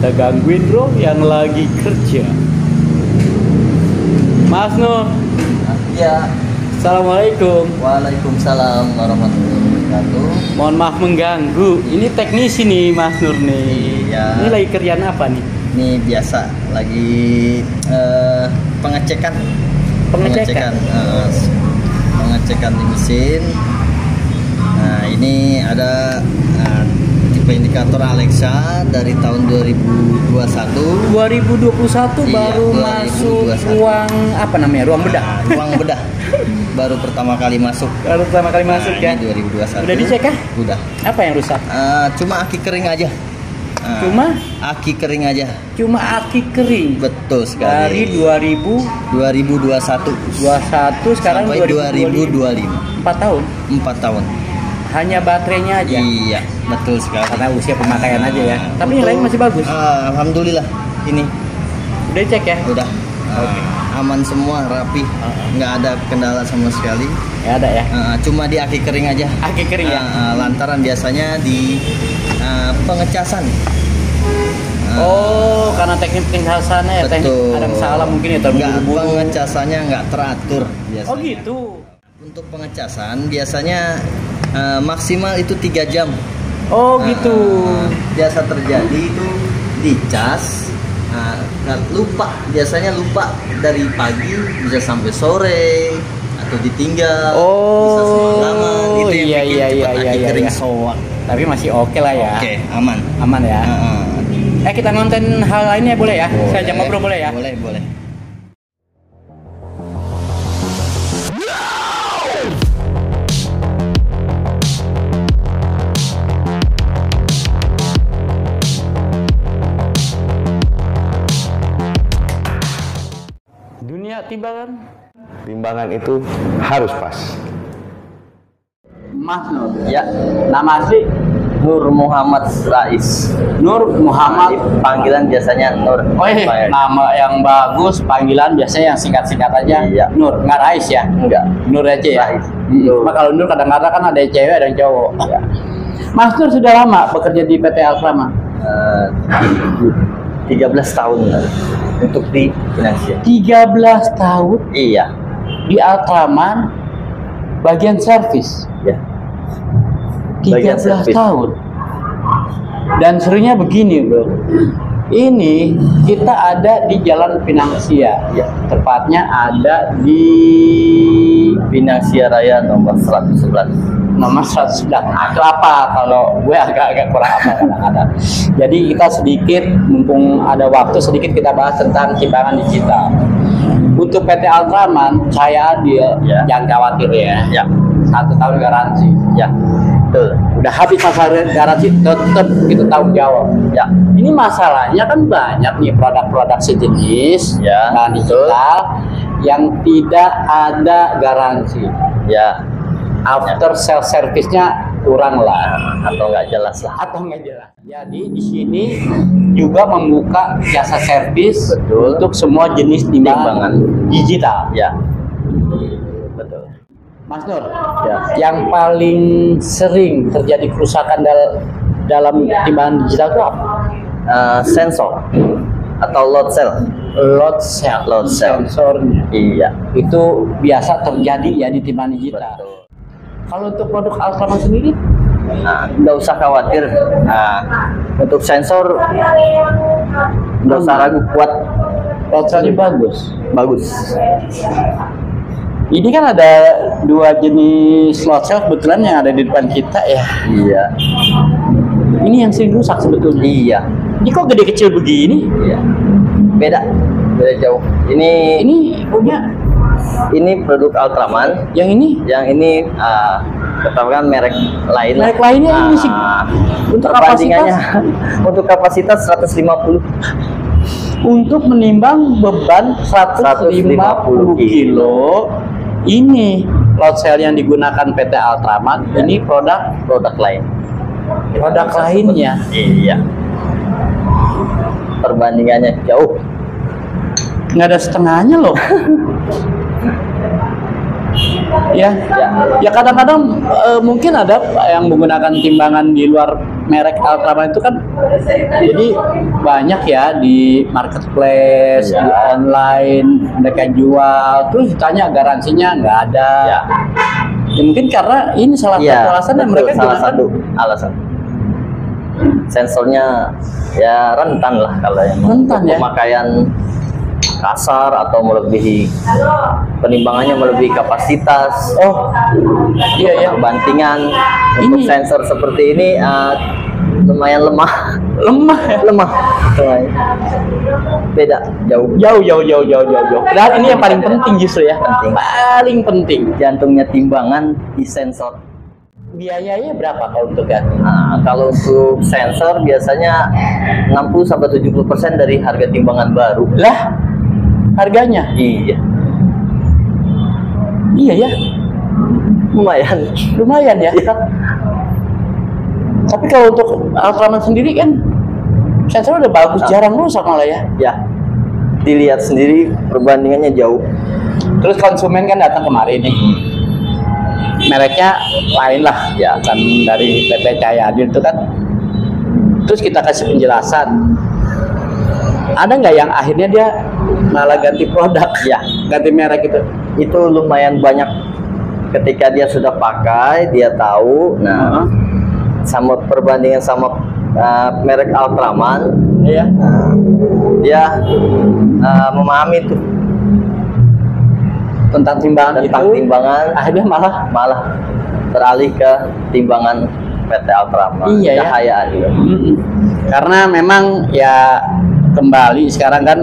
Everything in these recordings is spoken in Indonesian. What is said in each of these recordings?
kita gangguin bro yang lagi kerja. Mas Nur. Ya. Assalamualaikum. Waalaikumsalam warahmatullahi wabarakatuh. Mohon maaf mengganggu. Ini teknisi nih Mas Nur nih. Iya. Ini lagi kerjaan apa nih? Ini biasa lagi pengecekan. Pengecekan Pengecekan di mesin. Nah, ini ada tipe indikator Alexa dari tahun 2021. 2021 Iya, baru 2021. masuk ruang apa namanya? Ruang bedah. Ruang bedah. Baru pertama kali masuk. Baru pertama kali masuk ya. Ini 2021. Udah dicek kah? Udah. Apa yang rusak? Cuma aki kering aja. Cuma aki kering aja. Cuma aki kering. Betul Dari sekali. 2021 sekarang sampai 2025. 4 tahun. 4 tahun. Hanya baterainya aja. Iya, betul sekali. Karena usia pemakaian aja ya. Tapi yang lain masih bagus. Alhamdulillah. Ini Udah cek ya? udah aman semua, rapi. Nggak ada kendala sama sekali. Ya ada ya. Cuma di aki kering aja. Aki kering ya. Lantaran biasanya di pengecasan. Oh, karena teknik pengecasannya ya, teknik Betul. ada masalah mungkin ya Nggak, terburu-buru. pengecasannya nggak teratur biasanya. Oh gitu. Untuk pengecasan biasanya maksimal itu 3 jam. Oh gitu. Biasa terjadi itu dicas, lupa, biasanya lupa dari pagi bisa sampai sore atau ditinggal bisa semalaman. Itu yang iya, bikin iya, cepat iya, aki iya, kering iya. soak. Tapi masih oke lah ya. Oke, aman. Aman ya. Kita ngonten hal lainnya boleh ya? Saya ajak ngobrol boleh ya? Boleh. Dunia timbangan. Timbangan itu harus pas. Mas Nur. Ya, Nama asli Nur Muhammad Rais. Nur Muhammad. Panggilan biasanya Nur. Oh nama yang bagus, panggilan biasanya yang singkat-singkat aja. Iya. Nur, nggak Rais ya? Enggak. Nur aja ya? Rais. Cuma kalau Nur kadang-kadang kan ada yang cewek, ada yang cowok. Ya. Mas Nur sudah lama bekerja di PT Alfamart? 13 tahun untuk di finansial. 13 tahun Iya. di Alfamart bagian servis. Ya. 13 servis. tahun. Dan serunya begini, Bro. Ini kita ada di Jalan Pinangsia. Ya. Tepatnya ada di Pinangsia Raya nomor 111. nomor 111. Itu apa kalau gue agak kurang apa kadang-kadang. Jadi kita sedikit, mumpung ada waktu sedikit kita bahas tentang timbangan digital. Untuk PT Alfamart, saya adil, Ya. jangan khawatir ya. Ya. 1 tahun garansi. Ya. Betul. Udah habis masa garansi, tetap kita tanggung jawab. Ya. Ini masalahnya kan banyak nih produk-produk sejenis Ya, bahan digital yang tidak ada garansi. Ya. After sales service-nya kurang lah Atau nggak jelas lah. atau nggak jelas. Jadi di sini juga membuka jasa servis Betul. untuk semua jenis timbangan digital. Ya. Betul. Mas Nur, Ya. yang paling sering terjadi kerusakan dalam timbangan digital itu apa? Sensor atau load cell. Load cell, Load cell. sensornya. Iya. Itu biasa terjadi ya di timbangan digital. Betul. Kalau untuk produk Alfamart sendiri, Nggak usah khawatir. Untuk sensor nggak usah ragu, kuat, load cellnya bagus. bagus. Ini kan ada 2 jenis load cell kebetulan yang ada di depan kita ya. Iya. Ini yang sering rusak sebetulnya. Iya. Ini kok gede kecil begini? Iya. Beda jauh. Ini punya produk Ultraman. yang ini. Yang ini katakan merek lain. Merek lainnya ini sih. Untuk perbandingannya kapasitas? untuk kapasitas 150. Untuk menimbang beban 150 kilo. Ini load cell yang digunakan PT Alfamart. Ya. Ini produk lain. lainnya. Iya. Perbandingannya jauh. Nggak ada setengahnya loh. Ya kadang-kadang mungkin ada yang menggunakan timbangan di luar merek Ultraman itu kan jadi banyak ya di marketplace, Ya. di online mereka jual, terus ditanya garansinya nggak ada. Ya. Ya, mungkin karena ini salah Iya, satu alasan yang betul, mereka salah gunakan. satu alasan. Sensornya ya rentan lah kalau yang Rentan, ya? pemakaian kasar atau melebihi penimbangannya melebihi kapasitas. Oh, iya ya. Bantingan untuk Ini- sensor seperti ini lumayan lemah. Lemah ya. Lemah. Beda jauh. Jauh. Padahal ini yang paling penting justru ya. Penting. Paling penting. Jantungnya timbangan di sensor. Biayanya berapa kalau untuk ya? Nah, kalau untuk sensor biasanya 60-70% dari harga timbangan baru. Lah, harganya? Iya, Iya ya, lumayan. lumayan ya. Iya. Tapi kalau untuk Ultraman sendiri kan sensor udah bagus, jarang rusak malah ya. Ya, dilihat sendiri perbandingannya jauh. Terus konsumen kan datang kemarin nih, mereknya lain lah ya, kan dari PT Cahaya Adil itu kan. Terus kita kasih penjelasan, ada nggak yang akhirnya dia malah ganti produk, Ya, ganti merek itu? itu lumayan banyak. Ketika dia sudah pakai, dia tahu. Nah, sama perbandingan sama merek Ultraman, Iya. dia memahami tuh Tentang timbangan tentang itu, timbangan, akhirnya malah beralih ke timbangan PT Ultraman. Iya, ya. Cahaya Adil. Karena memang ya kembali sekarang kan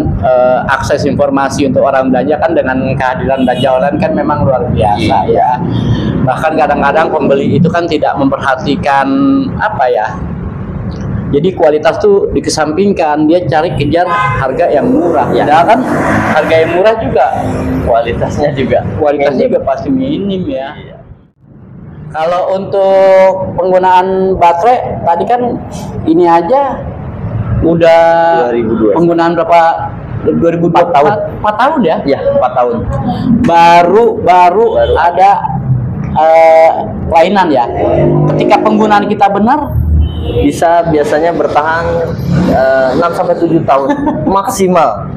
akses informasi untuk orang belanja kan dengan kehadiran belanja online kan memang luar biasa ya. Bahkan kadang-kadang pembeli itu kan tidak memperhatikan apa ya. Jadi kualitas tuh dikesampingkan, dia cari kejar harga yang murah. Ya. Padahal kan harga yang murah juga Kualitasnya juga kualitasnya juga pasti minim ya. Iya. Kalau untuk penggunaan baterai tadi kan ini aja udah 2002. penggunaan berapa? 2024 4 tahun. 4 tahun ya. Ya, 4 tahun. Baru ada kelainan ya. Ketika penggunaan kita benar, Bisa biasanya bertahan 6-7 tahun maksimal.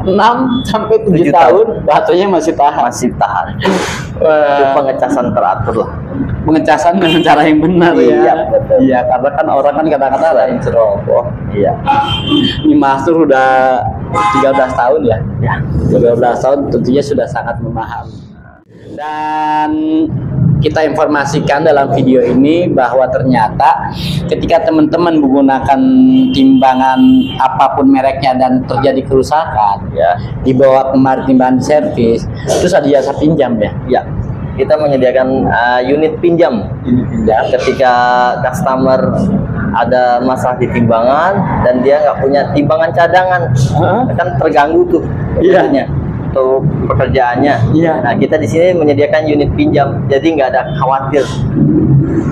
6 sampai 7 7 tahun baterainya masih tahan. Masih tahan. Itu Wah, pengecasan teratur lah. pengecasan dengan cara yang benar Iya, ya. betul. Iya, karena kan orang kan kadang-kadang ada yang ceroboh. Iya. Ini Master udah 13 tahun ya. Ya. 13 tahun tentunya sudah sangat memahami. Dan kita informasikan dalam video ini bahwa ternyata ketika teman-teman menggunakan timbangan apapun mereknya dan terjadi kerusakan, Ya. dibawa kemari timbangan servis, terus ada jasa pinjam ya. Ya. Kita menyediakan unit pinjam. Ya, ketika customer ada masalah di timbangan dan dia nggak punya timbangan cadangan, kan terganggu tuh Iya. itunya, untuk pekerjaannya. Iya. Nah, kita di sini menyediakan unit pinjam, jadi nggak ada khawatir.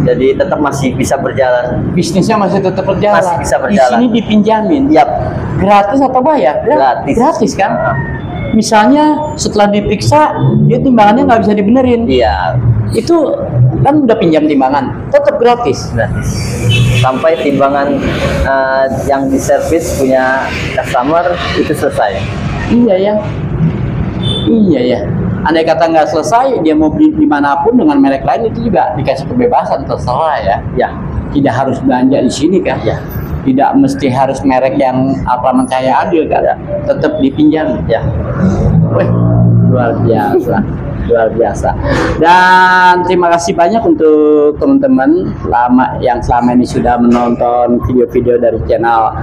Jadi tetap masih bisa berjalan. Bisnisnya masih tetap berjalan. Masih bisa Di berjalan. sini dipinjamin. Yap. Gratis atau bayar? Gratis. Gratis kan? Misalnya setelah diperiksa dia timbangannya nggak bisa dibenerin, Iya. itu kan udah pinjam timbangan, tetap gratis. Gratis. Sampai timbangan yang diservis punya customer itu selesai. Iya ya, iya ya. Andai kata nggak selesai, dia mau beli dimanapun dengan merek lain itu juga dikasih kebebasan, terserah ya. Ya. Tidak harus belanja di sini kan? Ya. Tidak mesti harus merek yang Ultraman Cahaya Adil kan? Ya. Tetap dipinjam. Ya. Wih, luar biasa, luar biasa. Dan terima kasih banyak untuk teman-teman yang selama ini sudah menonton video-video dari channel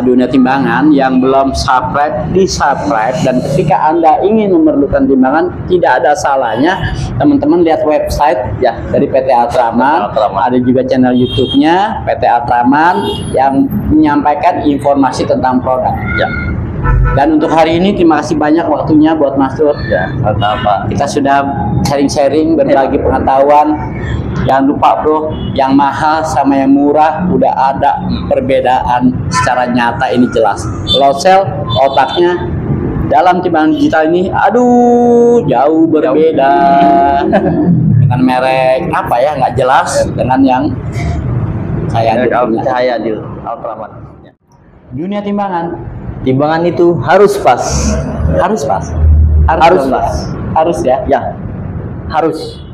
Dunia Timbangan. Yang belum subscribe, di subscribe. Dan ketika Anda ingin memerlukan timbangan, tidak ada salahnya teman-teman lihat website ya dari PT Ultraman. Ada juga channel YouTube-nya PT Ultraman yang menyampaikan informasi tentang produk. Ya. Dan untuk hari ini terima kasih banyak waktunya buat Mas Dur. Ya. Apa? Kita sudah sharing-sharing, berbagi pengetahuan. Jangan lupa bro, yang mahal sama yang murah udah ada perbedaan secara nyata, ini jelas. Low sell otaknya dalam timbangan digital ini, aduh jauh berbeda dengan merek apa ya nggak jelas dengan yang Saya Adil. Cahaya Adil Alfamart. Dunia timbangan Timbangan itu harus pas. harus pas. Harus pas. Harus ya. Ya, harus.